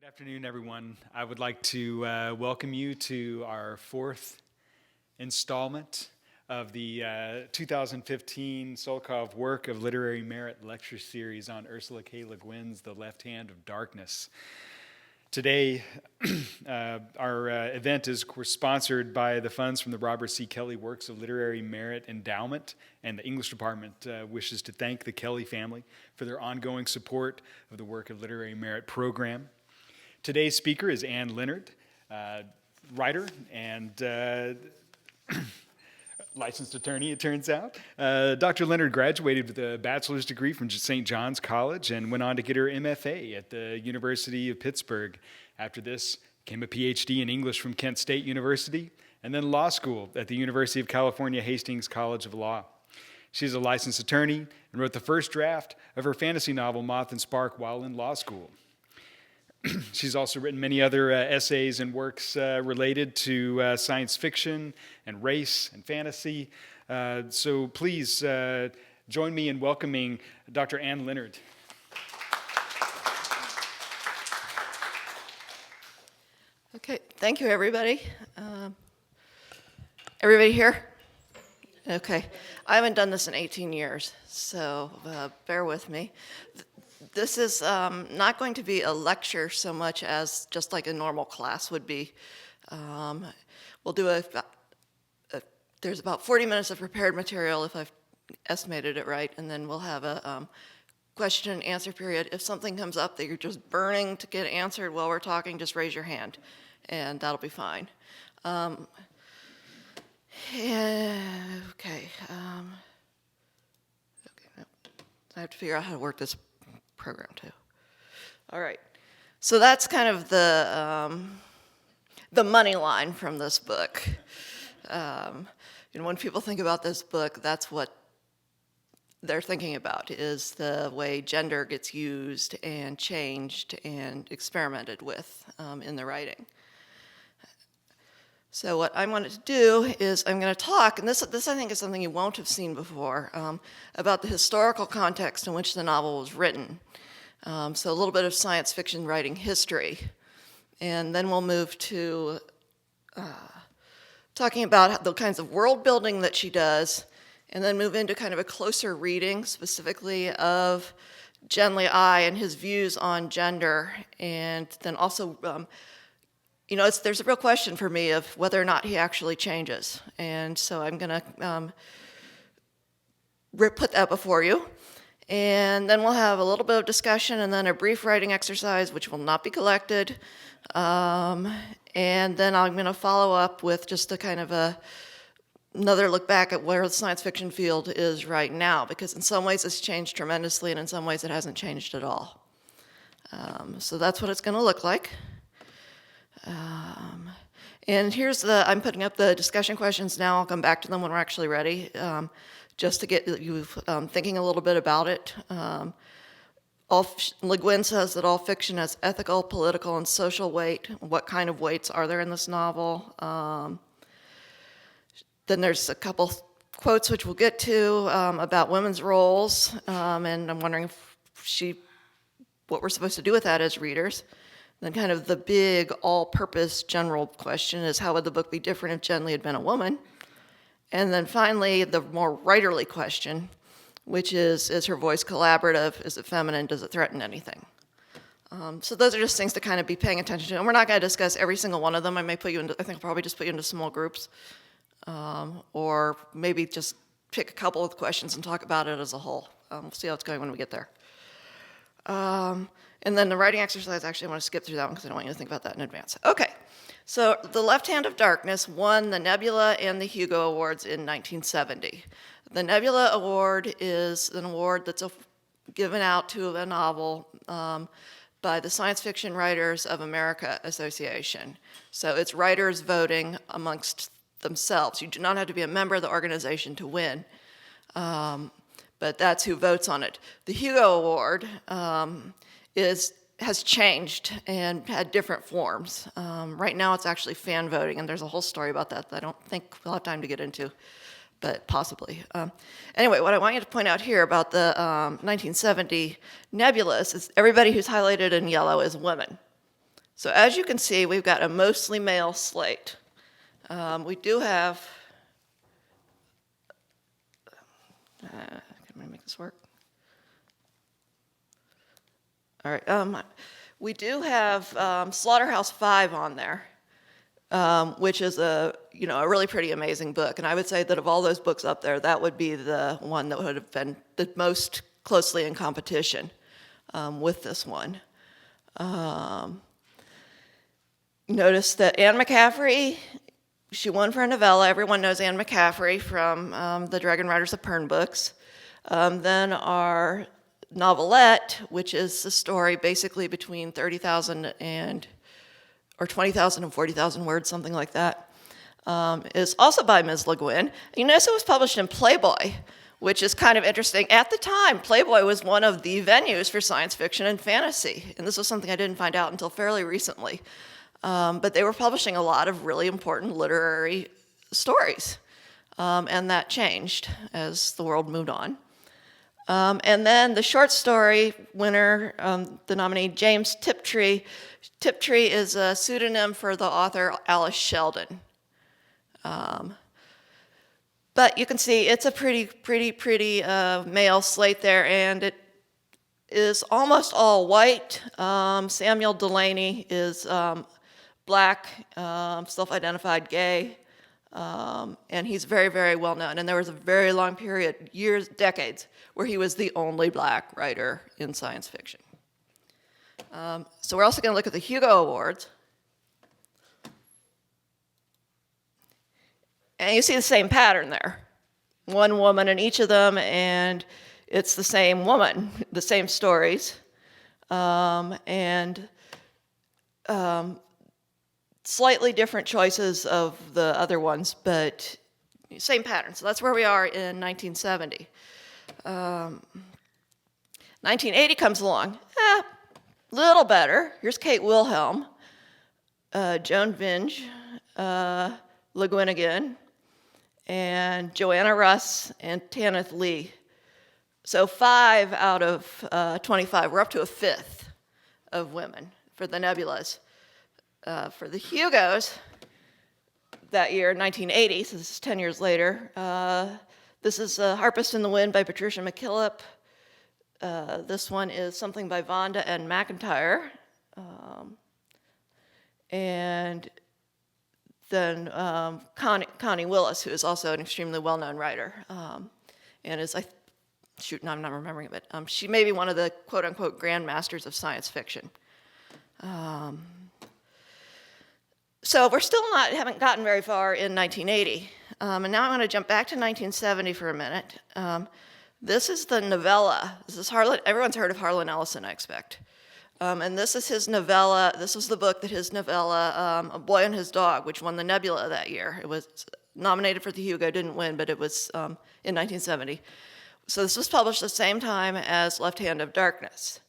Afternoon, everyone. I would like to welcome you to our fourth installment of the 2015 Solkov Work of Literary Merit lecture series on Ursula K. Le Guin's The Left Hand of Darkness. Today, our event is sponsored by the funds from the Robert C. Kelly Works of Literary Merit Endowment, and the English department wishes to thank the Kelly family for their ongoing support of the Work of Literary Merit program. Today's speaker is Leonard, writer and licensed attorney, it turns out. Dr. Leonard graduated with a bachelor's degree from St. John's College and went on to get her MFA at the University of Pittsburgh. After this, became a PhD in English from Kent State University, and then law school at the University of California Hastings College of Law. She's a licensed attorney and wrote the first draft of her fantasy novel, Moth and Spark, while in law school. She's also written many other essays and works related to science fiction and race and fantasy. So please join me in welcoming Dr. Anne Leonard. Okay, thank you, everybody. Everybody here? Okay, I haven't done this in 18 years, so bear with me. This is not going to be a lecture so much as just like a normal class would be. We'll do there's about 40 minutes of prepared material if I've estimated it right, and then we'll have a question and answer period. If something comes up that you're just burning to get answered while we're talking, just raise your hand, and that'll be fine. Okay, no. I have to figure out how to work this program too. All right, so that's kind of the money line from this book. When people think about this book, that's what they're thinking about, is the way gender gets used and changed and experimented with in the writing. So what I wanted to do is I'm going to talk, and this I think is something you won't have seen before, about the historical context in which the novel was written. So a little bit of science fiction writing history. And then we'll move to talking about the kinds of world building that she does, and then move into kind of a closer reading, specifically of Gen Lee and his views on gender, and then also there's a real question for me of whether or not he actually changes. And so I'm going to put that before you. And then we'll have a little bit of discussion and then a brief writing exercise, which will not be collected. And then I'm going to follow up with just a kind of another look back at where the science fiction field is right now, because in some ways it's changed tremendously and in some ways it hasn't changed at all. So that's what it's going to look like. And here's I'm putting up the discussion questions now. I'll come back to them when we're actually ready, just to get you thinking a little bit about it. Le Guin says that all fiction has ethical, political, and social weight. What kind of weights are there in this novel? Then there's a couple quotes which we'll get to about women's roles, and I'm wondering what we're supposed to do with that as readers. Then kind of the big all-purpose general question is, how would the book be different if Gen Lee had been a woman? And then finally, the more writerly question, which is her voice collaborative? Is it feminine? Does it threaten anything? So those are just things to kind of be paying attention to. And we're not going to discuss every single one of them. I think I'll probably just put you into small groups, or maybe just pick a couple of questions and talk about it as a whole. We'll see how it's going when we get there. And then the writing exercise, actually I want to skip through that one because I don't want you to think about that in advance. Okay, so The Left Hand of Darkness won the Nebula and the Hugo Awards in 1970. The Nebula Award is an award that's given out to a novel by the Science Fiction Writers of America Association. So it's writers voting amongst themselves. You do not have to be a member of the organization to win, but that's who votes on it. The Hugo Award has changed and had different forms. Right now it's actually fan voting, and there's a whole story about that I don't think we'll have time to get into, but possibly. Anyway, what I want you to point out here about the 1970 Nebulas is everybody who's highlighted in yellow is women. So as you can see, we've got a mostly male slate. We do have, can I make this work? All right, we do have Slaughterhouse-Five on there, which is a really pretty amazing book. And I would say that of all those books up there, that would be the one that would have been the most closely in competition with this one. Notice that Anne McCaffrey, she won for a novella. Everyone knows Anne McCaffrey from the Dragon Riders of Pern books. Then our novelette, which is a story basically between 30,000 or 20,000 and 40,000 words, something like that, is also by Ms. Le Guin. You notice it was published in Playboy, which is kind of interesting. At the time, Playboy was one of the venues for science fiction and fantasy, and this was something I didn't find out until fairly recently. But they were publishing a lot of really important literary stories, and that changed as the world moved on. And then the short story winner, the nominee, James Tiptree. Tiptree is a pseudonym for the author Alice Sheldon. But you can see it's a pretty male slate there, and it is almost all white. Samuel Delaney is black, self-identified gay, and he's very well known. And there was a very long period, years, decades, where he was the only black writer in science fiction. So we're also going to look at the Hugo Awards. And you see the same pattern there. One woman in each of them, and it's the same woman, the same stories. Slightly different choices of the other ones, but same pattern. So that's where we are in 1970. 1980 comes along. Little better. Here's Kate Wilhelm, Joan Vinge, Le Guin again, and Joanna Russ and Tanith Lee. So 5 out of 25. We're up to a fifth of women for the Nebulas. For the Hugos that year, 1980, so this is 10 years later, this is Harpist in the Wind by Patricia McKillip. This one is Something by Vonda and McIntyre. And then Connie Willis, who is also an extremely well-known writer, and is, now I'm not remembering it, but she may be one of the quote-unquote grandmasters of science fiction. So we're still haven't gotten very far in 1980. And now I'm going to jump back to 1970 for a minute. This is the novella. This is everyone's heard of Harlan Ellison, I expect. And this is his novella. This was the book that his novella, A Boy and His Dog, which won the Nebula that year. It was nominated for the Hugo, didn't win, but it was in 1970. So this was published the same time as Left Hand of Darkness.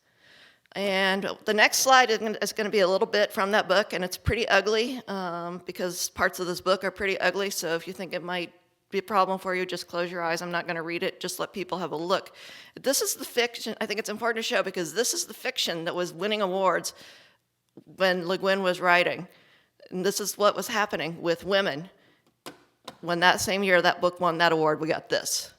And the next slide is going to be a little bit from that book, and it's pretty ugly because parts of this book are pretty ugly. So if you think it might be a problem for you, just close your eyes. I'm not going to read it. Just let people have a look. This is the fiction. I think it's important to show because this is the fiction that was winning awards when Le Guin was writing. And this is what was happening with women. When that same year that book won that award, we got this.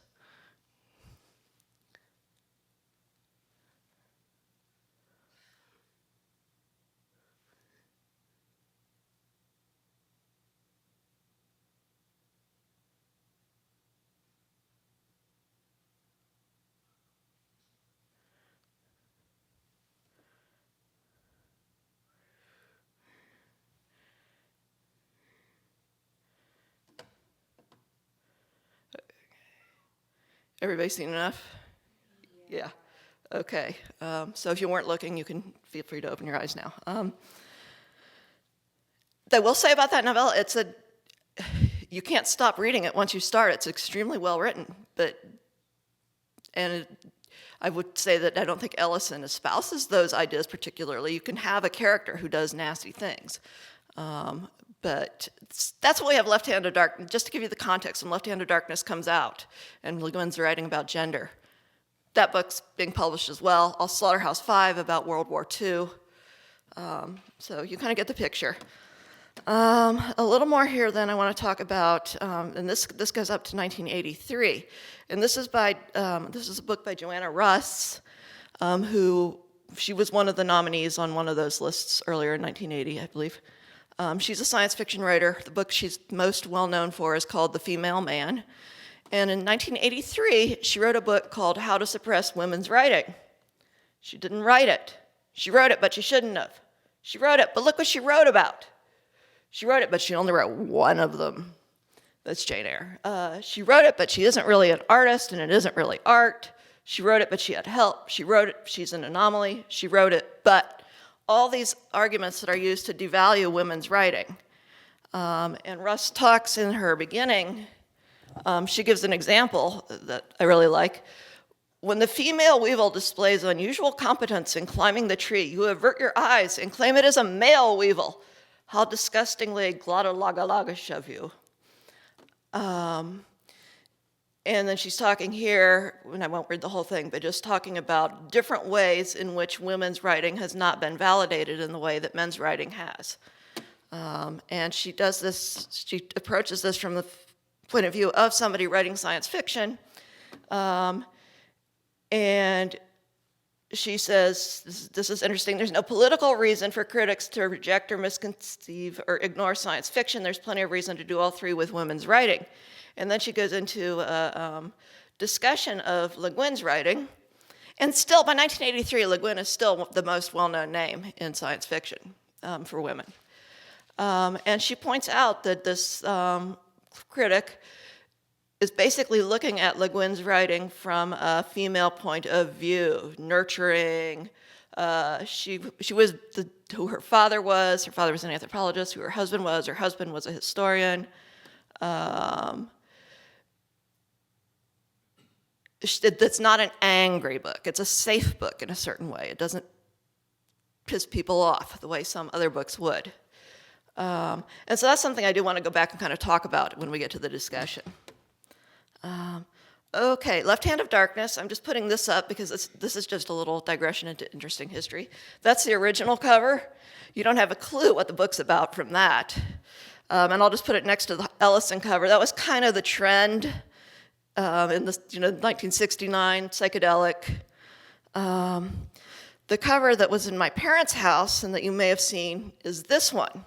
Everybody seen enough? Yeah. Okay. So if you weren't looking, you can feel free to open your eyes now. I will say about that novella, you can't stop reading it once you start. It's extremely well written, I would say that I don't think Ellison espouses those ideas particularly. You can have a character who does nasty things. But that's what we have Left Hand of Darkness. Just to give you the context, when Left Hand of Darkness comes out, and Le Guin's writing about gender, that book's being published as well. Slaughterhouse-Five about World War II. So you kind of get the picture. A little more here then I want to talk about, and this goes up to 1983. And this is a book by Joanna Russ, who she was one of the nominees on one of those lists earlier in 1980, I believe. She's a science fiction writer. The book she's most well known for is called The Female Man. And in 1983, she wrote a book called How to Suppress Women's Writing. She didn't write it. She wrote it, but she shouldn't have. She wrote it, but look what she wrote about. She wrote it, but she only wrote one of them. That's Jane Eyre. She wrote it, but she isn't really an artist, and it isn't really art. She wrote it, but she had help. She wrote it, she's an anomaly. She wrote it, but all these arguments that are used to devalue women's writing. And Russ talks in her beginning, she gives an example that I really like. When the female weevil displays unusual competence in climbing the tree, you avert your eyes and claim it is a male weevil. How disgustingly glottologologish of you. And then she's talking here, and I won't read the whole thing, but just talking about different ways in which women's writing has not been validated in the way that men's writing has. And she does this, she approaches this from the point of view of somebody writing science fiction. And she says, this is interesting, there's no political reason for critics to reject or misconceive or ignore science fiction. There's plenty of reason to do all three with women's writing. And then she goes into a discussion of Le Guin's writing. And still, by 1983, Le Guin is still the most well-known name in science fiction for women. And she points out that this critic is basically looking at Le Guin's writing from a female point of view, nurturing. She was who her father was an anthropologist, who her husband was a historian. It's not an angry book. It's a safe book in a certain way. It doesn't piss people off the way some other books would. And so that's something I do want to go back and kind of talk about when we get to the discussion. Okay, Left Hand of Darkness. I'm just putting this up because this is just a little digression into interesting history. That's the original cover. You don't have a clue what the book's about from that. And I'll just put it next to the Ellison cover. That was kind of the trend in the 1969 psychedelic. The cover that was in my parents' house and that you may have seen is this one.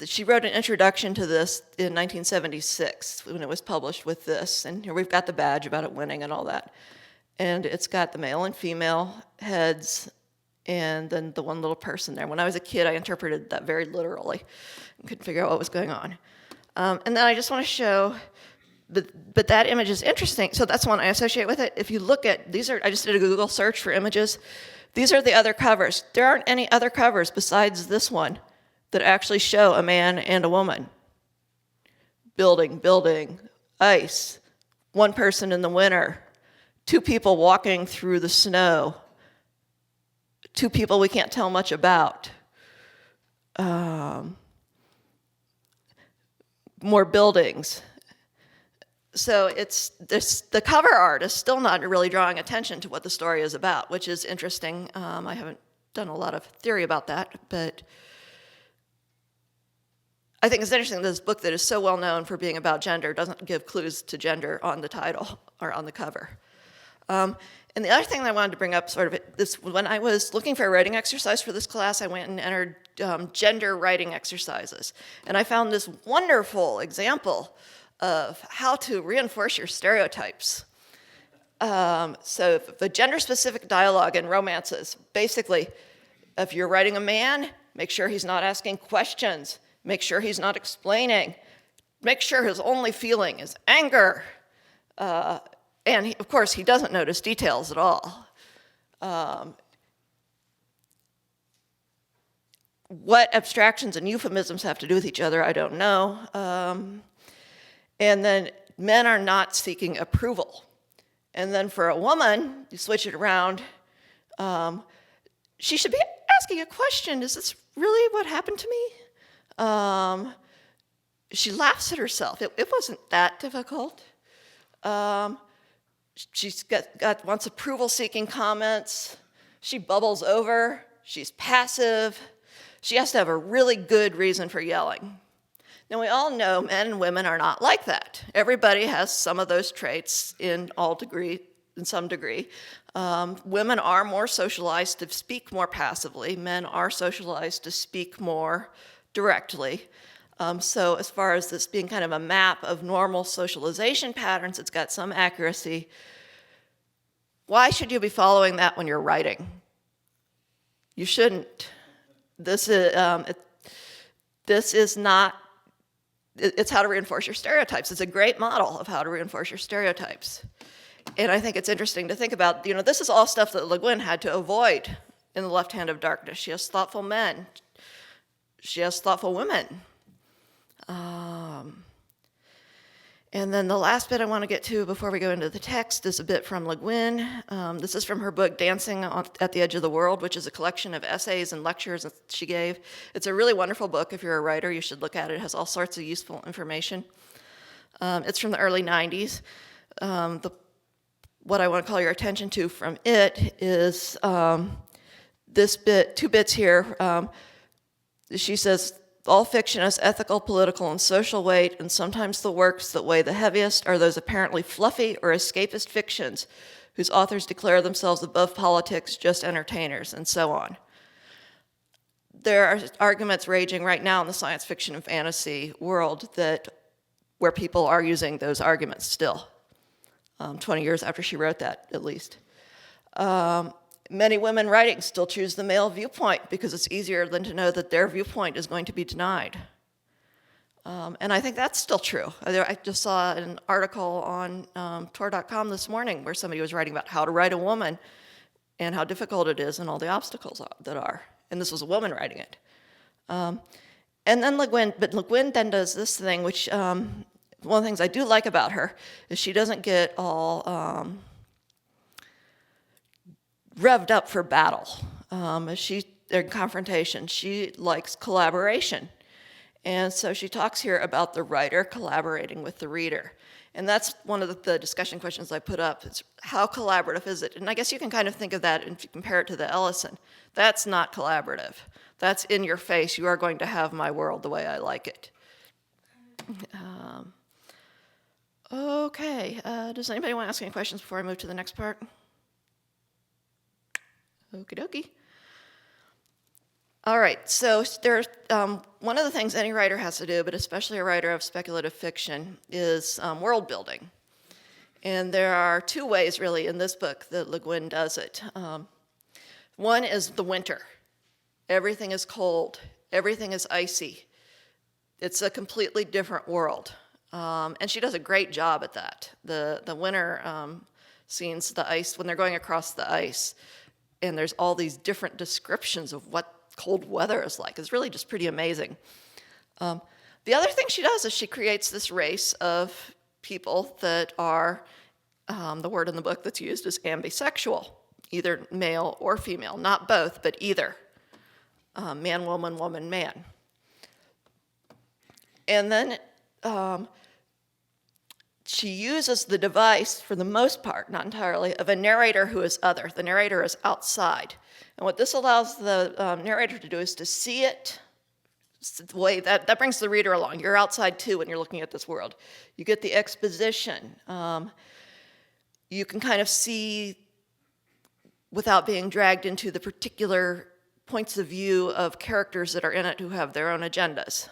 She wrote an introduction to this in 1976 when it was published with this, and here we've got the badge about it winning and all that. And it's got the male and female heads and then the one little person there. When I was a kid, I interpreted that very literally and couldn't figure out what was going on. And then I just want to show, but that image is interesting, so that's one I associate with it. If you look at, I just did a Google search for images. These are the other covers. There aren't any other covers besides this one that actually show a man and a woman. Building, ice, one person in the winter, two people walking through the snow, two people we can't tell much about. More buildings. So the cover art is still not really drawing attention to what the story is about, which is interesting. I haven't done a lot of theory about that, but I think it's interesting that this book that is so well known for being about gender doesn't give clues to gender on the title or on the cover. And the other thing that I wanted to bring up, when I was looking for a writing exercise for this class, I went and entered gender writing exercises. And I found this wonderful example of how to reinforce your stereotypes. So the gender-specific dialogue in romances, basically, if you're writing a man, make sure he's not asking questions. Make sure he's not explaining. Make sure his only feeling is anger. And of course, he doesn't notice details at all. What abstractions and euphemisms have to do with each other, I don't know. And then men are not seeking approval. And then for a woman, you switch it around, she should be asking a question. Is this really what happened to me? She laughs at herself. It wasn't that difficult. She's wants approval-seeking comments. She bubbles over. she's passive, she has to have a really good reason for yelling. Now, we all know men and women are not like that. Everybody has some of those traits in some degree. Women are more socialized to speak more passively. Men are socialized to speak more directly. So as far as this being kind of a map of normal socialization patterns, it's got some accuracy. Why should you be following that when you're writing? You shouldn't. This is not, it's how to reinforce your stereotypes. It's a great model of how to reinforce your stereotypes. And I think it's interesting to think about, this is all stuff that Le Guin had to avoid in The Left Hand of Darkness. She has thoughtful men. She has thoughtful women. And then the last bit I want to get to before we go into the text is a bit from Le Guin. This is from her book, Dancing at the Edge of the World, which is a collection of essays and lectures that she gave. It's a really wonderful book. If you're a writer, you should look at it. It has all sorts of useful information. It's from the early 90s. What I want to call your attention to from it is this bit, 2 bits here. She says, all fiction has ethical, political, and social weight, and sometimes the works that weigh the heaviest are those apparently fluffy or escapist fictions whose authors declare themselves above politics, just entertainers, and so on. There are arguments raging right now in the science fiction and fantasy world where people are using those arguments still, 20 years after she wrote that, at least. Many women writing still choose the male viewpoint because it's easier than to know that their viewpoint is going to be denied. And I think that's still true. I just saw an article on Tor.com this morning where somebody was writing about how to write a woman and how difficult it is and all the obstacles that are. And this was a woman writing it. And then Le Guin then does this thing, which one of the things I do like about her is she doesn't get all revved up for battle. In confrontation. She likes collaboration. And so she talks here about the writer collaborating with the reader. And that's one of the discussion questions I put up. It's how collaborative is it? And I guess you can kind of think of that if you compare it to the Ellison. That's not collaborative. That's in your face. You are going to have my world the way I like it. Okay. Does anybody want to ask any questions before I move to the next part? Okie dokie. All right, so there's one of the things any writer has to do, but especially a writer of speculative fiction, is world building. And there are 2 ways, really, in this book that Le Guin does it. One is the winter. Everything is cold. Everything is icy. It's a completely different world. And she does a great job at that. The winter scenes, the ice, when they're going across the ice, and there's all these different descriptions of what cold weather is like. It's really just pretty amazing. The other thing she does is she creates this race of people that are, the word in the book that's used is ambisexual, either male or female, not both, but either. Man, woman, woman, man. And then she uses the device, for the most part, not entirely, of a narrator who is other. The narrator is outside. And what this allows the narrator to do is to see it the way that brings the reader along. You're outside too when you're looking at this world. You get the exposition. You can kind of see without being dragged into the particular points of view of characters that are in it who have their own agendas.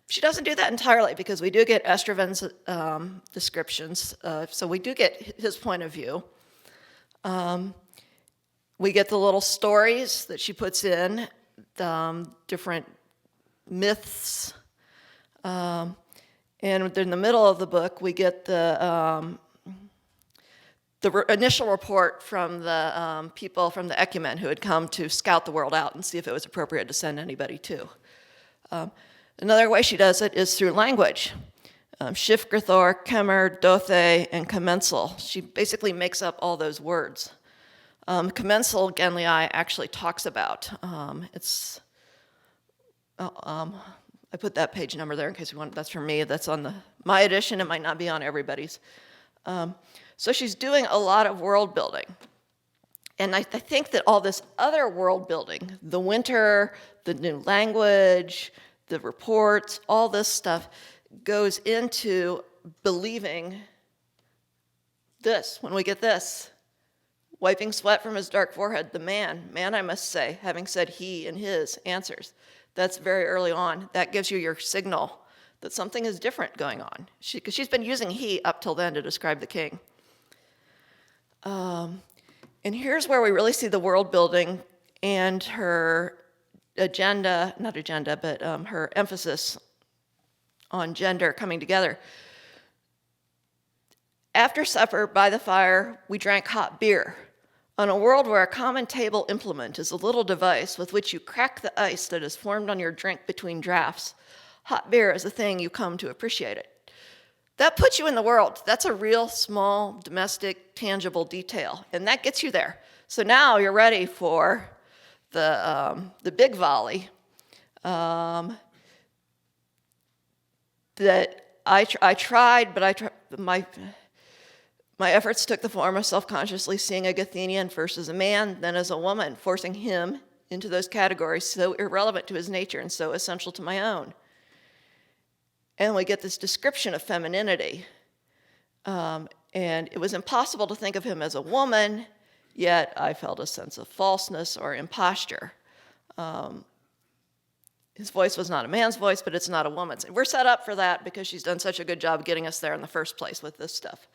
She doesn't do that entirely because we do get Estreven's descriptions, so we do get his point of view. We get the little stories that she puts in, different myths, and in the middle of the book we get the initial report from the people from the Ecumen who had come to scout the world out and see if it was appropriate to send anybody to. Another way she does it is through language. Shifgrithor, Kemer, Dothe, and Commensal. She basically makes up all those words. Commensal, Genlii actually talks about. I put that page number there in case you want. That's for me. That's on my edition. It might not be on everybody's. So she's doing a lot of world building. And I think that all this other world building, the winter, the new language, the reports, all this stuff goes into believing this. When we get this, wiping sweat from his dark forehead, the man, I must say, having said he and his answers. That's very early on. That gives you your signal that something is different going on. Because she's been using he up till then to describe the king. And here's where we really see the world building and her agenda, not agenda, but her emphasis on gender coming together. After supper, by the fire, we drank hot beer. On a world where a common table implement is a little device with which you crack the ice that is formed on your drink between drafts, hot beer is a thing you come to appreciate it. That puts you in the world. That's a real small, domestic, tangible detail, and that gets you there. So now you're ready for the big volley that I tried, but my efforts took the form of self-consciously seeing a Gathenian first as a man, then as a woman, forcing him into those categories so irrelevant to his nature and so essential to my own. And we get this description of femininity. And it was impossible to think of him as a woman, yet I felt a sense of falseness or imposture. His voice was not a man's voice, but it's not a woman's. And we're set up for that because she's done such a good job getting us there in the first place with this stuff.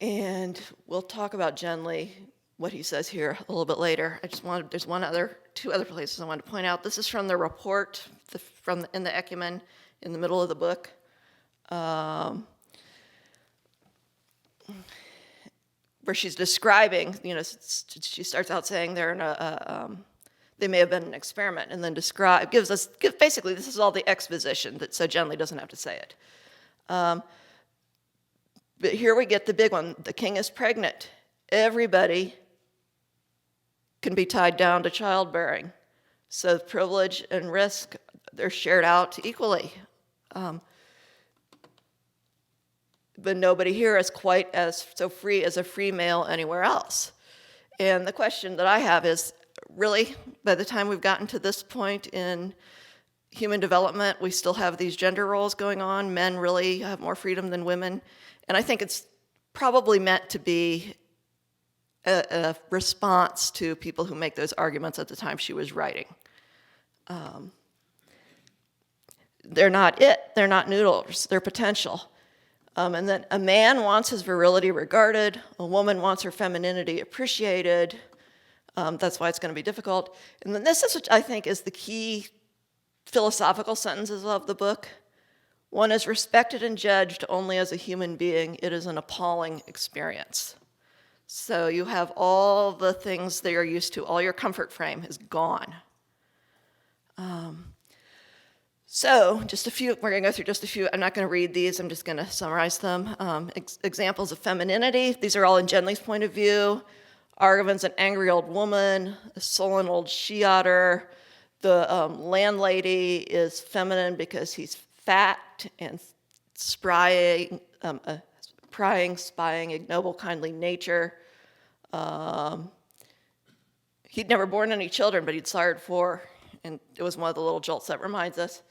And we'll talk about Genly, what he says here a little bit later. There's two other places I want to point out. This is from the report in the Ecumen in the middle of the book. Where she's describing, she starts out saying they may have been an experiment, and then basically this is all the exposition so Genly doesn't have to say it. But here we get the big one. The king is pregnant. Everybody can be tied down to childbearing. So privilege and risk, they're shared out equally. But nobody here is quite so free as a free male anywhere else. And the question that I have is, really, by the time we've gotten to this point in human development, we still have these gender roles going on. Men really have more freedom than women. And I think it's probably meant to be a response to people who make those arguments at the time she was writing. They're not it. They're not noodles. They're potential. And then a man wants his virility regarded. A woman wants her femininity appreciated. That's why it's going to be difficult. And then this is what I think is the key philosophical sentences of the book. One is respected and judged only as a human being. It is an appalling experience. So you have all the things that you're used to. All your comfort frame is gone. So just a few, we're going to go through just a few. I'm not going to read these. I'm just going to summarize them. Examples of femininity. These are all in Genly's point of view. Argivan's an angry old woman, a sullen old she-otter. The landlady is feminine because he's fat and prying, spying, ignoble, kindly nature. He'd never borne any children, but he'd sired 4, and it was one of the little jolts that reminds us.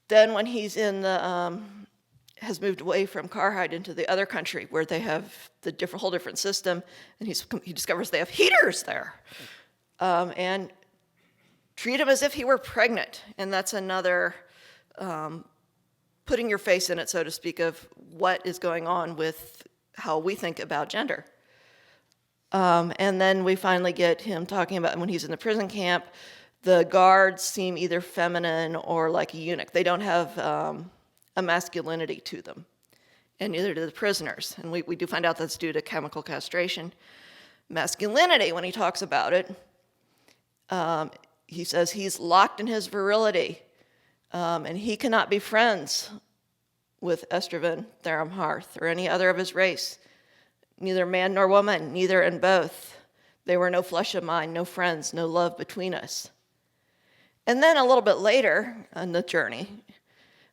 Then when he's has moved away from Karhide into the other country where they have the whole different system, and he discovers they have heaters there. And treat him as if he were pregnant, and that's another putting your face in it, so to speak, of what is going on with how we think about gender. And then we finally get him talking about when he's in the prison camp, the guards seem either feminine or like a eunuch. They don't have a masculinity to them, and neither do the prisoners. And we do find out that's due to chemical castration. Masculinity, when he talks about it, he says he's locked in his virility, and he cannot be friends with Estraven, Theramharth, or any other of his race, neither man nor woman, neither and both. They were no flesh of mine, no friends, no love between us. And then a little bit later on the journey,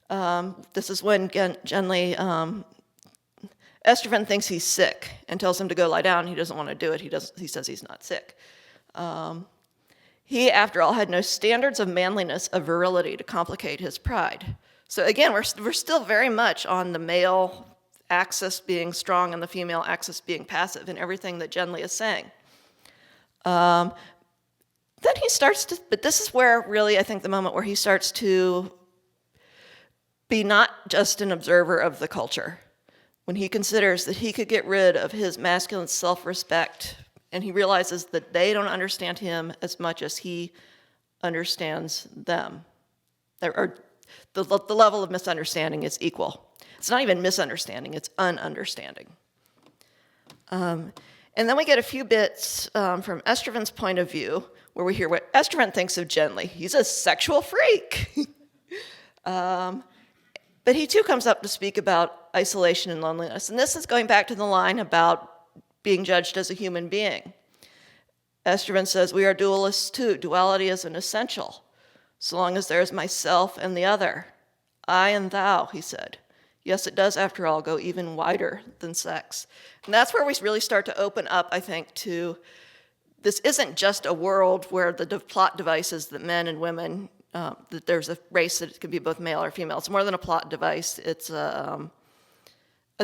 this is when Genly Estrogen thinks he's sick and tells him to go lie down. He doesn't want to do it. He says he's not sick. He, after all, had no standards of manliness, of virility to complicate his pride. So again, we're still very much on the male axis being strong and the female axis being passive in everything that Genly is saying. Then he starts to, but this is where really I think the moment where he starts to be not just an observer of the culture, when he considers that he could get rid of his masculine self-respect, and he realizes that they don't understand him as much as he understands them. Or the level of misunderstanding is equal. It's not even misunderstanding, it's ununderstanding. And then we get a few bits from Estroven's point of view, where we hear what Estroven thinks of Genly. He's a sexual freak. But he too comes up to speak about isolation and loneliness. And this is going back to the line about being judged as a human being. Estroven says, we are dualists too. Duality is an essential, so long as there is myself and the other. I and thou, he said. Yes, it does, after all, go even wider than sex. And that's where we really start to open up, I think, to this isn't just a world where the plot device is that men and women, that there's a race that can be both male or female. It's more than a plot device. It's a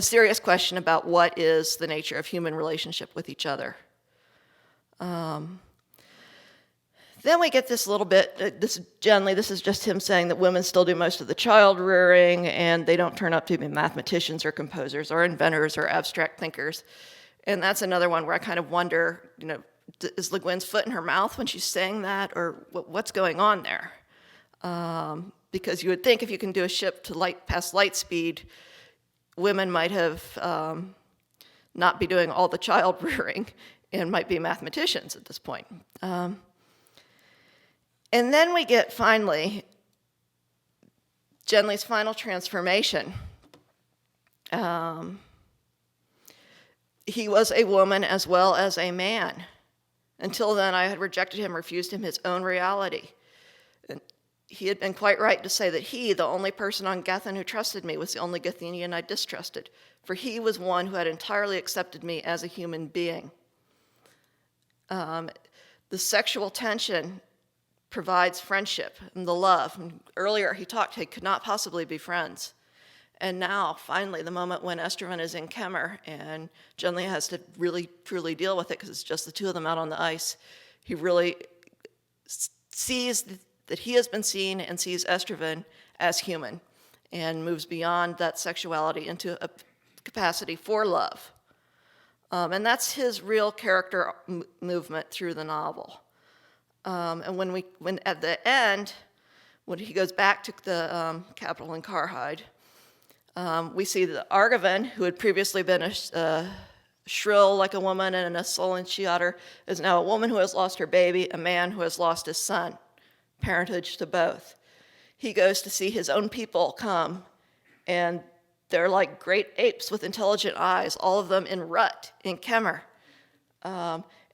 serious question about what is the nature of human relationship with each other. Then we get this little bit, this is just him saying that women still do most of the child rearing, and they don't turn up to be mathematicians or composers or inventors or abstract thinkers. And that's another one where I kind of wonder, is Le Guin's foot in her mouth when she's saying that, or what's going on there? Because you would think if you can do a ship to past light speed, women might have not be doing all the child rearing and might be mathematicians at this point. And then we get, finally, Genly's final transformation. He was a woman as well as a man. Until then, I had rejected him, refused him his own reality. And he had been quite right to say that he, the only person on Gethin who trusted me, was the only Gethenian I distrusted, for he was one who had entirely accepted me as a human being. The sexual tension provides friendship and the love. And earlier he talked, they could not possibly be friends. And now, finally, the moment when Estroven is in Kemmer and Genly has to really, truly deal with it because it's just the two of them out on the ice, he really sees that he has been seen and sees Estroven as human and moves beyond that sexuality into a capacity for love. And that's his real character movement through the novel. And when at the end, when he goes back to the capital in Karhide, we see that Argivan, who had previously been a shrill like a woman and a sullen she-otter, is now a woman who has lost her baby, a man who has lost his son, parentage to both. He goes to see his own people come, and they're like great apes with intelligent eyes, all of them in rut, in Kemmer.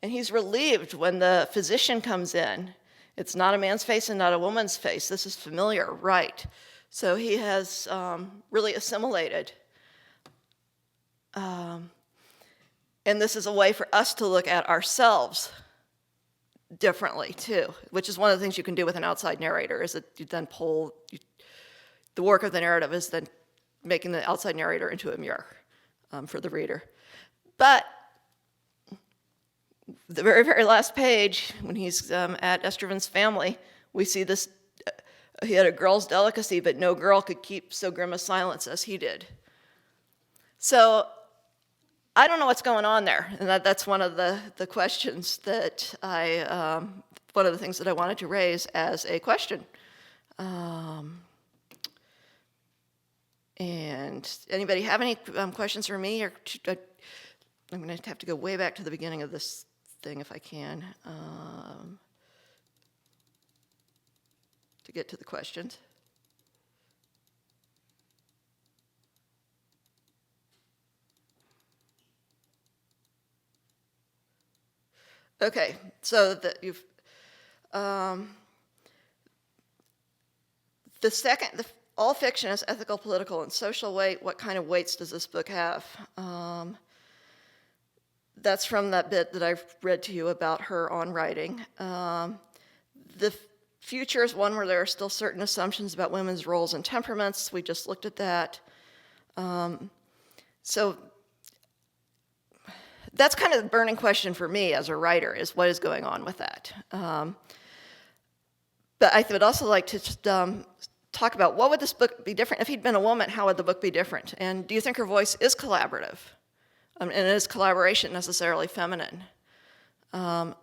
And he's relieved when the physician comes in. It's not a man's face and not a woman's face. This is familiar, right? So he has really assimilated. And this is a way for us to look at ourselves differently, too, which is one of the things you can do with an outside narrator, is that you then the work of the narrative is then making the outside narrator into a mirror for the reader. But the very, very last page, when he's at Estroven's family, we see this. He had a girl's delicacy, but no girl could keep so grim a silence as he did. So I don't know what's going on there, and that's one of the questions that one of the things that I wanted to raise as a question. And anybody have any questions for me? Or I'm going to have to go way back to the beginning of this thing if I can to get to the questions. Okay, so that you've the all fiction is ethical, political, and social weight. What kind of weights does this book have? That's from that bit that I've read to you about her on writing. The future is one where there are still certain assumptions about women's roles and temperaments. We just looked at that. So that's kind of the burning question for me as a writer, is what is going on with that. But I would also like to just, talk about what would this book be different if he'd been a woman. How would the book be different? And do you think her voice is collaborative? And is collaboration necessarily feminine?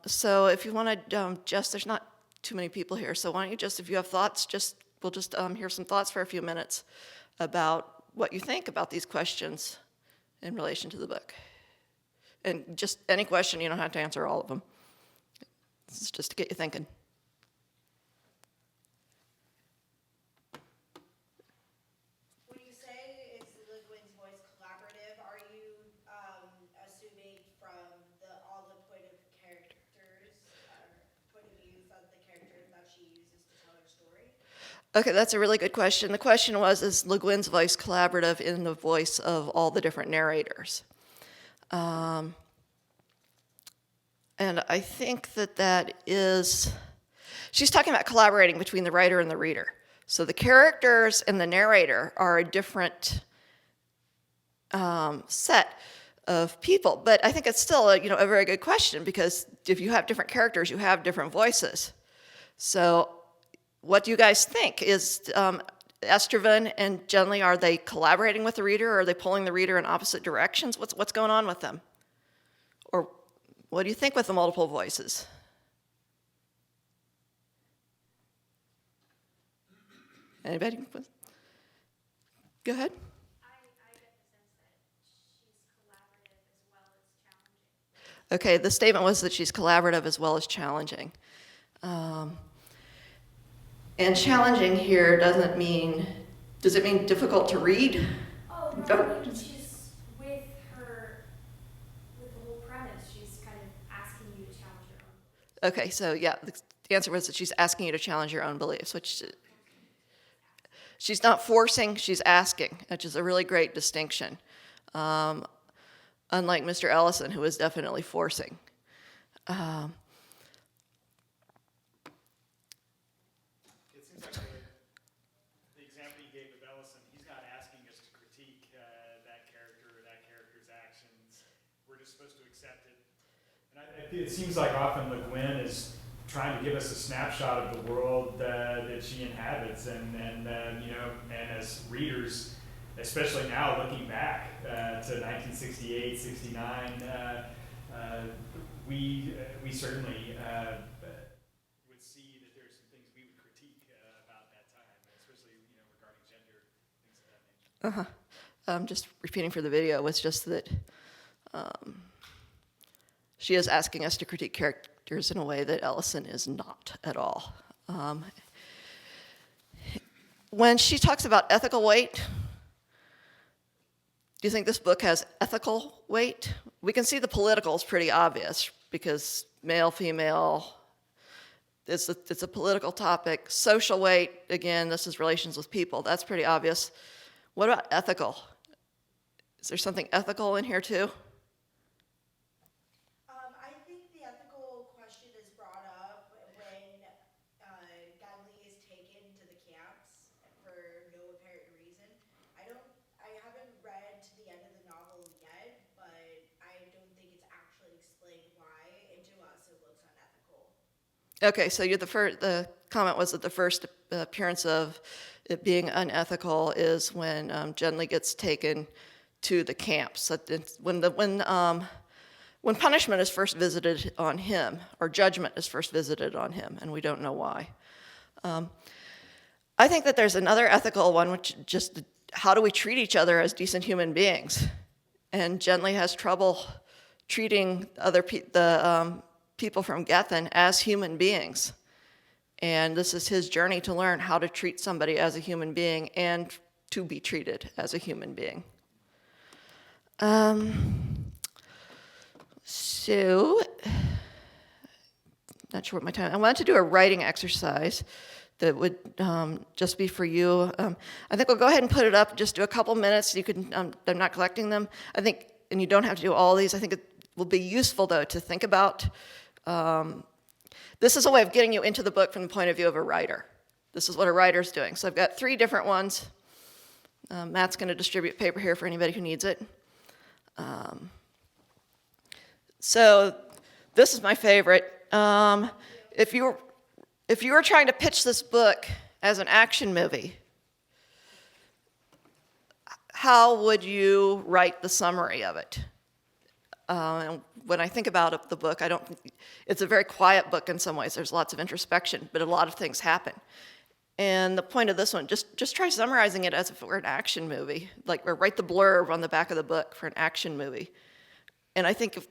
So if you want to just, there's not too many people here, so why don't you just, if you have thoughts, we'll just hear some thoughts for a few minutes about what you think about these questions in relation to the book. And just any question, you don't have to answer all of them. This is just to get you thinking. When you say is Le Guin's voice collaborative, are you assuming from all the point of views of the characters that she uses to tell her story? Okay, that's a really good question. The question was, is Le Guin's voice collaborative in the voice of all the different narrators? And I think that is, she's talking about collaborating between the writer and the reader. So the characters and the narrator are a different set of people. But I think it's still a very good question, because if you have different characters, you have different voices. So what do you guys think? Is Estervan and Genly, are they collaborating with the reader, or are they pulling the reader in opposite directions? What's going on with them? Or what do you think with the multiple voices? Anybody? Go ahead. I get the sense that she's collaborative as well as challenging. Okay, the statement was that she's collaborative as well as challenging. And challenging here does it mean difficult to read? Oh, no, Don't- I mean, she's with the whole premise, she's kind of asking you to challenge your own. Okay, so yeah, the answer was that she's asking you to challenge your own beliefs, which she's not forcing, she's asking, which is a really great distinction. Unlike Mr. Ellison, who is definitely forcing. It seems like the example you gave of Ellison, he's not asking us to critique that character or that character's actions. We're just supposed to accept it. And it seems like often Le Guin is trying to give us a snapshot of the world that she inhabits, and as readers, especially now looking back to 1968, 69, we certainly would see that there's some things we would critique about that time, especially regarding gender, things of that nature. Just repeating for the video was just that she is asking us to critique characters in a way that Ellison is not at all. When she talks about ethical weight, do you think this book has ethical weight? We can see the political is pretty obvious, because male, female, it's a political topic. Social weight, again, this is relations with people. That's pretty obvious. What about ethical? Is there something ethical in here too? I think the ethical question is brought up when Genly is taken to the camps for no apparent reason. I haven't read to the end of the novel yet, but I don't think it's actually explained why, and to us it looks unethical. Okay, so the comment was that the first appearance of it being unethical is when Genly gets taken to the camps. So when punishment is first visited on him, or judgment is first visited on him, and we don't know why. I think that there's another ethical one, which just how do we treat each other as decent human beings? And Genly has trouble treating the people from Gethin as human beings. And this is his journey to learn how to treat somebody as a human being and to be treated as a human being. So, not sure what my time. I wanted to do a writing exercise that would just be for you. I think we'll go ahead and put it up, just do a couple minutes. You can, I'm not collecting them. I think, and you don't have to do all these. I think it will be useful, though, to think about. This is a way of getting you into the book from the point of view of a writer. This is what a writer's doing. So I've got 3 different ones. Matt's going to distribute paper here for anybody who needs it. So this is my favorite. If you were trying to pitch this book as an action movie, how would you write the summary of it? And when I think about the book, it's a very quiet book in some ways. There's lots of introspection, but a lot of things happen. And the point of this one, just try summarizing it as if it were an action movie, or write the blurb on the back of the book for an action movie. And I think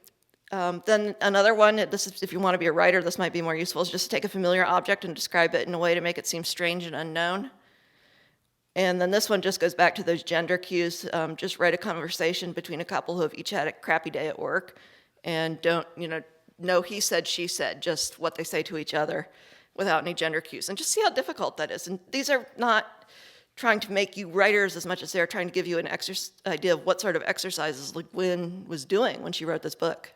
then another one, if you want to be a writer, this might be more useful, is just take a familiar object and describe it in a way to make it seem strange and unknown. And then this one just goes back to those gender cues. Just write a conversation between a couple who have each had a crappy day at work, and don't, no he said, she said, just what they say to each other without any gender cues. And just see how difficult that is. And these are not trying to make you writers as much as they're trying to give you an idea of what sort of exercises Lynn was doing when she wrote this book.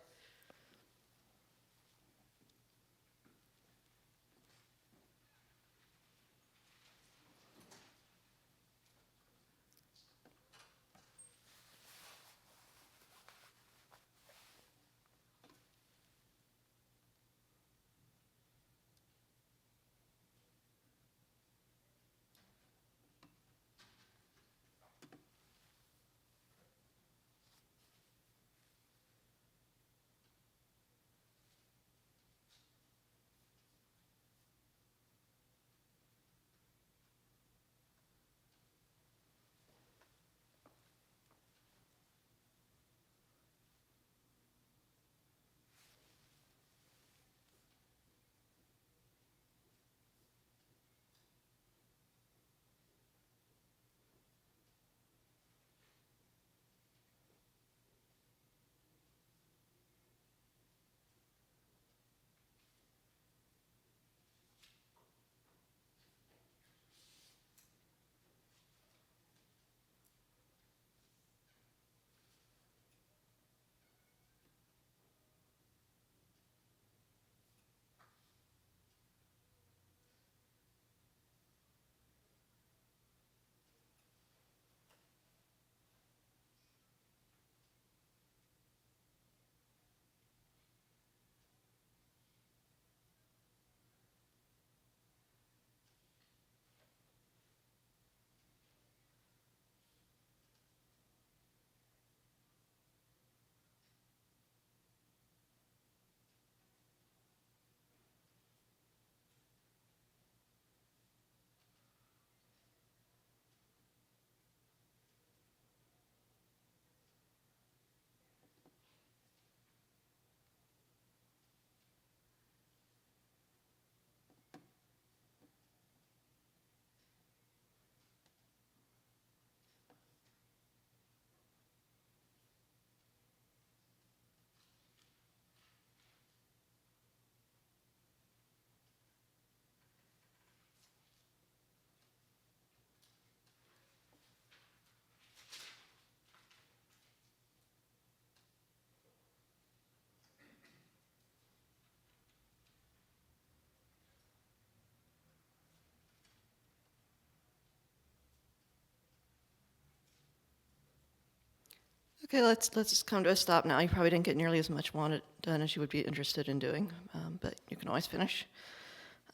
Okay, let's just come to a stop now. You probably didn't get nearly as much wanted done as you would be interested in doing, but you can always finish.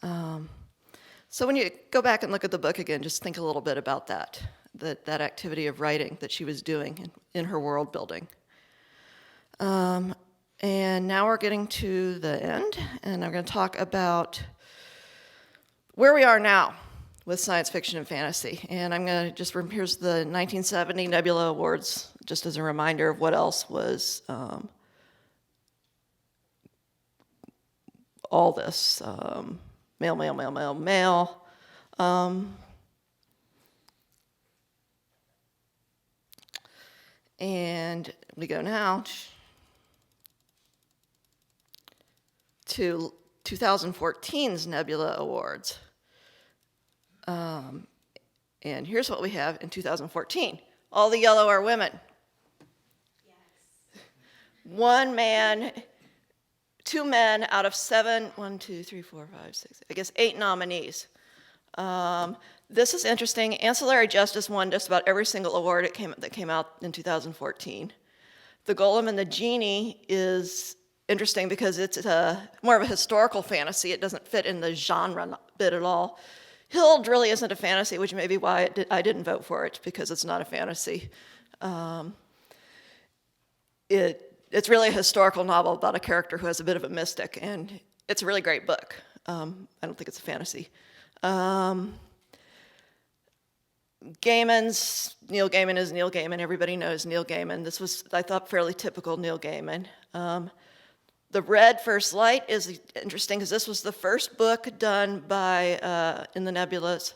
So when you go back and look at the book again, just think a little bit about that activity of writing that she was doing in her world building. And now we're getting to the end, and I'm going to talk about where we are now with science fiction and fantasy. And I'm going to just, here's the 1970 Nebula Awards, just as a reminder of what else was all this. Mail, mail, mail, mail, mail. And we go now to 2014's Nebula Awards. And here's what we have in 2014. All the yellow are women. Yes. One man, 2 men out of 7, 1, 2, 3, 4, 5, 6, I guess 8 nominees. This is interesting. Ancillary Justice won just about every single award that came out in 2014. The Golem and the Genie is interesting because it's more of a historical fantasy. It doesn't fit in the genre bit at all. Hild really isn't a fantasy, which may be why I didn't vote for it, because it's not a fantasy. It's really a historical novel about a character who has a bit of a mystic, and it's a really great book. I don't think it's a fantasy. Neil Gaiman is Neil Gaiman. Everybody knows Neil Gaiman. This was, I thought, fairly typical Neil Gaiman. The Red First Light is interesting because this was the first book done by, in the Nebulas,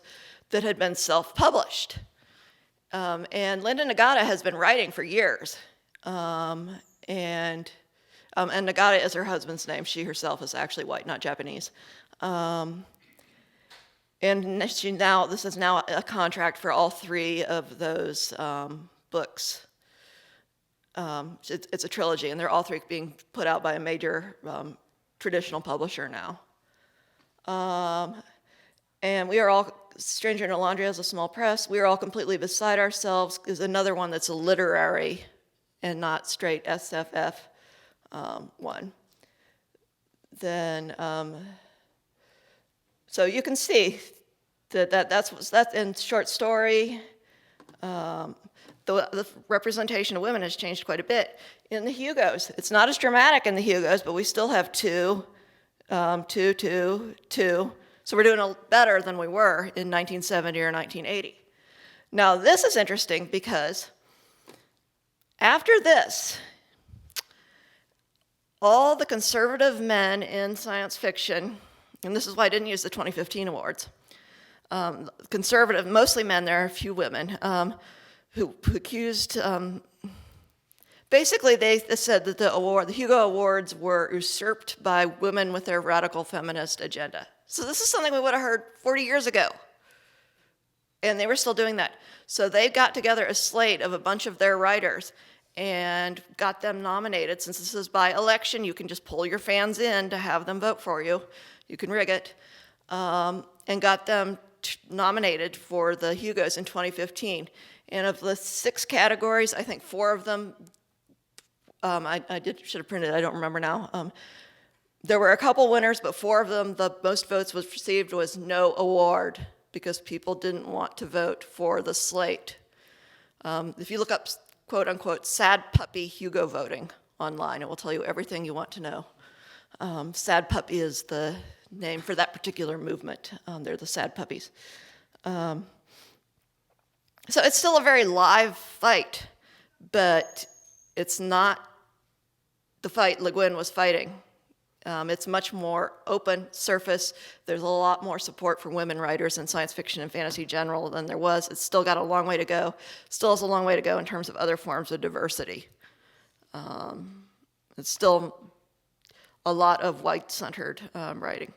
that had been self-published. And Linda Nagata has been writing for years. And Nagata is her husband's name. She herself is actually white, not Japanese. And this is now a contract for all 3 of those books. It's a trilogy, and they're all 3 being put out by a major traditional publisher now. And we are all, Stranger in Alondria is a small press. We are all completely beside ourselves is another one that's a literary and not straight SFF one. Then, so you can see that's in short story. The representation of women has changed quite a bit. In the Hugos, it's not as dramatic in the Hugos, but we still have 2. So we're doing better than we were in 1970 or 1980. Now this is interesting because after this, all the conservative men in science fiction, and this is why I didn't use the 2015 awards, conservative, mostly men, there are a few women, who accused, basically they said that the Hugo Awards were usurped by women with their radical feminist agenda. So this is something we would have heard 40 years ago. And they were still doing that. So they got together a slate of a bunch of their writers and got them nominated. Since this is by election, you can just pull your fans in to have them vote for you. You can rig it. And got them nominated for the Hugos in 2015. And of the 6 categories, I think 4 of them, should have printed it, I don't remember now. There were a couple winners, but 4 of them, the most votes was received was no award because people didn't want to vote for the slate. If you look up, quote unquote, sad puppy Hugo voting online, it will tell you everything you want to know. Sad puppy is the name for that particular movement. They're the sad puppies. So it's still a very live fight, but it's not the fight Le Guin was fighting. It's much more open surface. There's a lot more support for women writers in science fiction and fantasy general than there was. It's still got a long way to go. Still has a long way to go in terms of other forms of diversity. It's still a lot of white-centered writing.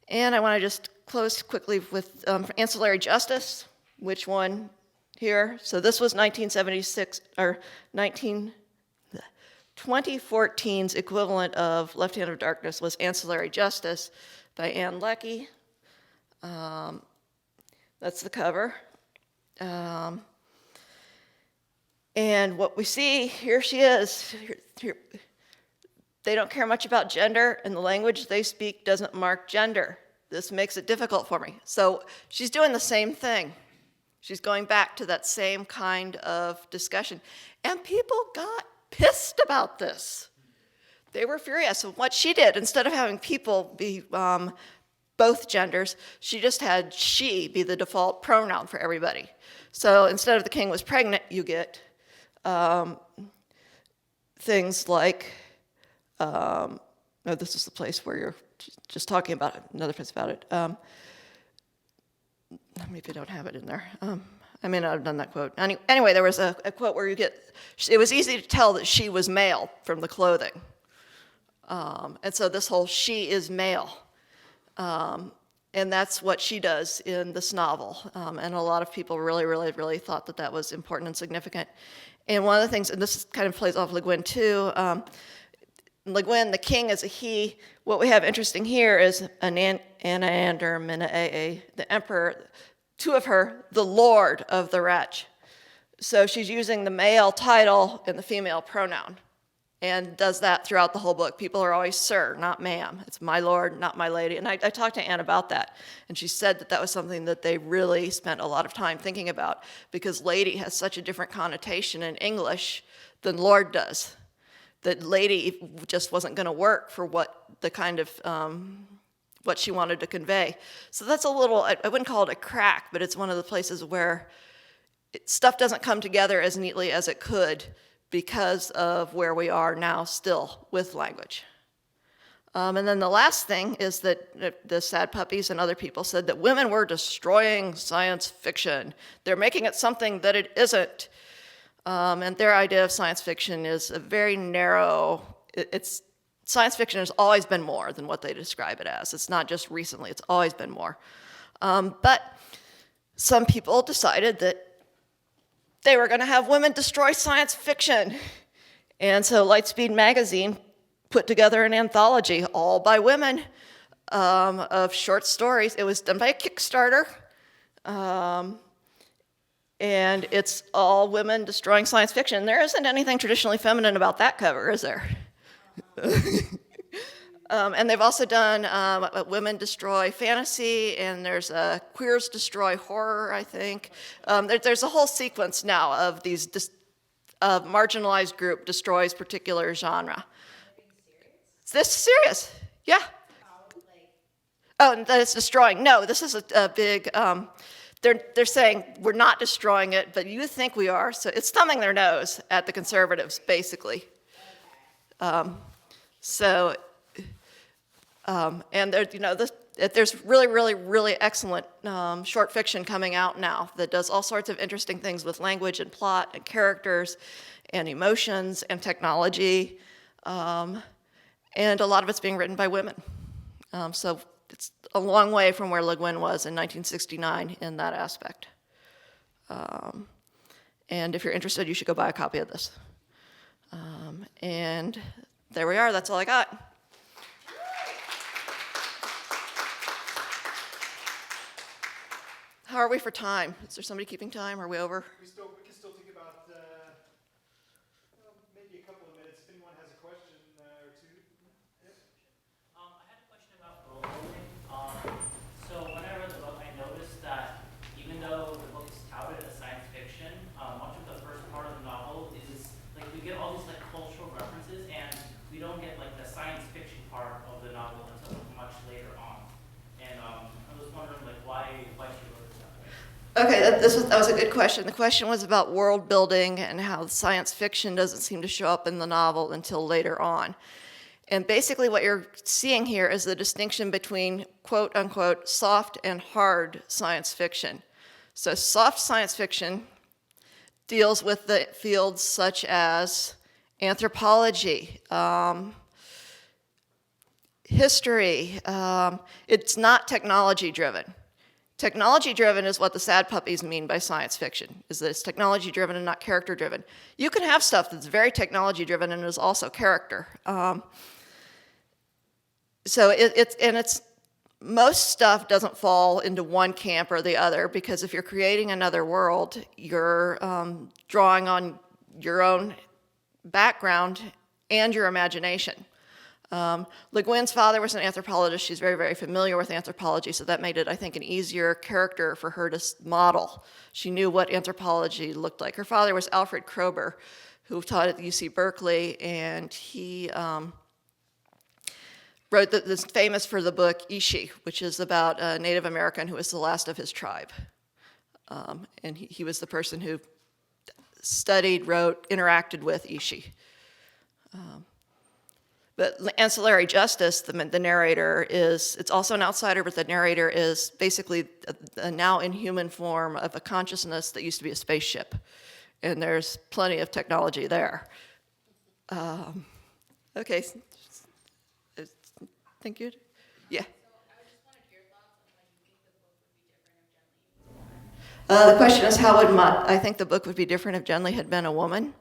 And I want to just close quickly with ancillary justice, which one here? So this was 1976, or 2014's equivalent of Left Hand of Darkness was Ancillary Justice by Anne Leckie. That's the cover. And what we see, here she is. Here. They don't care much about gender, and the language they speak doesn't mark gender. This makes it difficult for me. So she's doing the same thing. She's going back to that same kind of discussion. And people got pissed about this. They were furious. And what she did, instead of having people be both genders, she just had she be the default pronoun for everybody. So instead of the king was pregnant, you get things like, this is the place where you're just talking about it, another place about it. Maybe I don't have it in there. I may not have done that quote. Anyway, there was a quote where it was easy to tell that she was male from the clothing. And so this whole she is male. And that's what she does in this novel. And a lot of people really, really, really thought that that was important and significant. And one of the things, and this kind of plays off Le Guin too, Le Guin, the king is a he. What we have interesting here is Anander Minae, the emperor, two of her, the lord of the wretch. So she's using the male title and the female pronoun, and does that throughout the whole book. People are always sir, not ma'am. It's my lord, not my lady. And I talked to Anne about that, and she said that that was something that they really spent a lot of time thinking about, because lady has such a different connotation in English than lord does. That lady just wasn't going to work for what the kind of what she wanted to convey. So that's a little, I wouldn't call it a crack, but it's one of the places where stuff doesn't come together as neatly as it could because of where we are now still with language. And then the last thing is that the Sad Puppies and other people said that women were destroying science fiction. They're making it something that it isn't. And their idea of science fiction is a very narrow, science fiction has always been more than what they describe it as. It's not just recently, it's always been more. But some people decided that they were gonna have women destroy science fiction. And so Lightspeed magazine put together an anthology, all by women, of short stories. It was done by a Kickstarter. And it's all women destroying science fiction. There isn't anything traditionally feminine about that cover, is there? And they've also done Women Destroy Fantasy, and there's Queers Destroy Horror, I think. There's a whole sequence now of these marginalized group destroys particular genre. This is serious, yeah. Oh, and that it's destroying. No, this is a big, they're saying we're not destroying it, but you think we are. So it's thumbing their nose at the conservatives, basically. And there, there's really, really, really excellent short fiction coming out now that does all sorts of interesting things with language and plot and characters and emotions and technology. And a lot of it's being written by women. So it's a long way from where Le Guin was in 1969 in that aspect. And if you're interested, you should go buy a copy of this. And there we are, that's all I got. How are we for time? Is there somebody keeping time? Are we over? We can still take about maybe a couple of minutes if anyone has a question or two. Yep. I had a question about worldbuilding. So when I read the book, I noticed that even though the book is touted as science fiction, much of the first part of the novel is like we get all these like cultural references, and we don't get like the science fiction part of the novel until much later on. And I was wondering like why she wrote it that way. Okay, that was a good question. The question was about world building and how science fiction doesn't seem to show up in the novel until later on. And basically what you're seeing here is the distinction between quote unquote soft and hard science fiction. So soft science fiction deals with the fields such as anthropology, history. It's not technology driven. Technology driven is what the Sad Puppies mean by science fiction, is that it's technology driven and not character driven. You can have stuff that's very technology driven and is also character. So most stuff doesn't fall into one camp or the other, because if you're creating another world, you're drawing on your own background and your imagination. Le Guin's father was an anthropologist. She's very, very familiar with anthropology, so that made it, I think, an easier character for her to model. She knew what anthropology looked like. Her father was Alfred Kroeber, who taught at UC Berkeley, and he wrote this famous for the book Ishi, which is about a Native American who was the last of his tribe. And he was the person who studied, wrote, interacted with Ishi. But Ancillary Justice, the narrator it's also an outsider, but the narrator is basically a now inhuman form of a consciousness that used to be a spaceship. And there's plenty of technology there. Okay, thank you. Yeah. So I just wanted your thoughts on like The question is, how would I think the book would be different if Jenley had been a woman?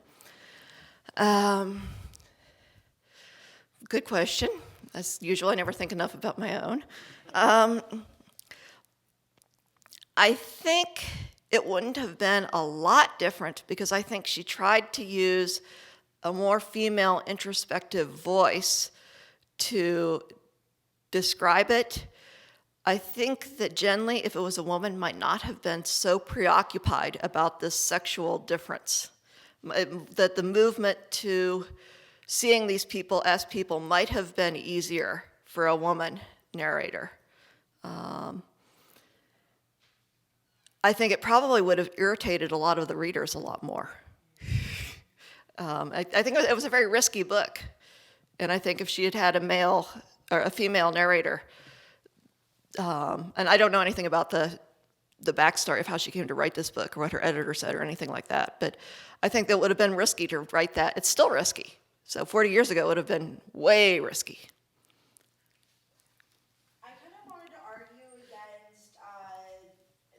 Good question. As usual, I never think enough about my own. I think it wouldn't have been a lot different because I think she tried to use a more female introspective voice to describe it. I think that Jenley, if it was a woman, might not have been so preoccupied about this sexual difference. That the movement to seeing these people as people might have been easier for a woman narrator. I think it probably would have irritated a lot of the readers a lot more. I think it was a very risky book. And I think if she had had a male or a female narrator, and I don't know anything about the backstory of how she came to write this book or what her editor said or anything like that, but I think that would have been risky to write that. It's still risky. So 40 years ago it would have been way risky. I kind of wanted to argue against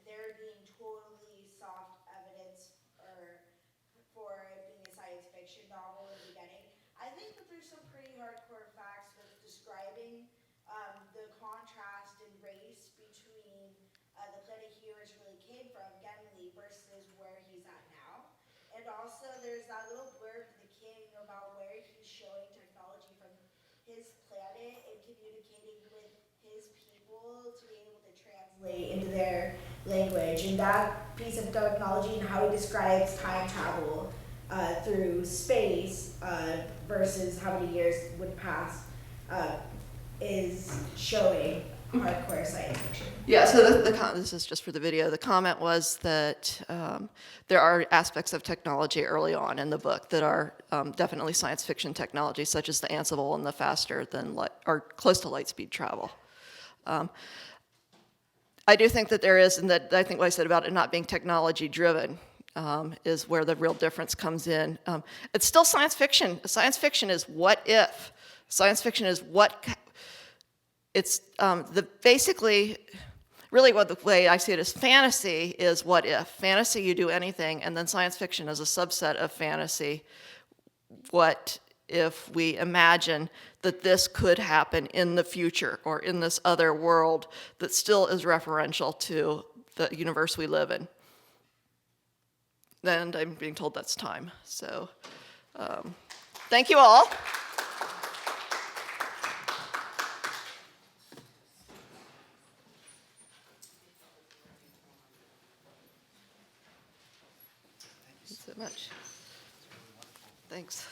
there being totally soft evidence for it being a science fiction novel in the beginning. I think that there's some pretty hardcore facts with describing the contrast in race between the planet he originally came from, Genly, versus where he's at now. And also there's that little blurb to the king about where he's showing technology from his planet and communicating with his people to be able to translate into their language. And that piece of technology and how he describes time travel through space versus how many years would pass is showing hardcore science fiction. Yeah, so this is just for the video. The comment was that there are aspects of technology early on in the book that are definitely science fiction technology, such as the Ansible and the faster than or close to light speed travel. I do think that there is, and that I think what I said about it not being technology driven is where the real difference comes in. It's still science fiction. Science fiction is what if. Science fiction is what. It's basically, really what the way I see it is fantasy is what if. Fantasy, you do anything, and then science fiction is a subset of fantasy. What if we imagine that this could happen in the future or in this other world that still is referential to the universe we live in? And I'm being told that's time. So thank you all. So much. Thanks.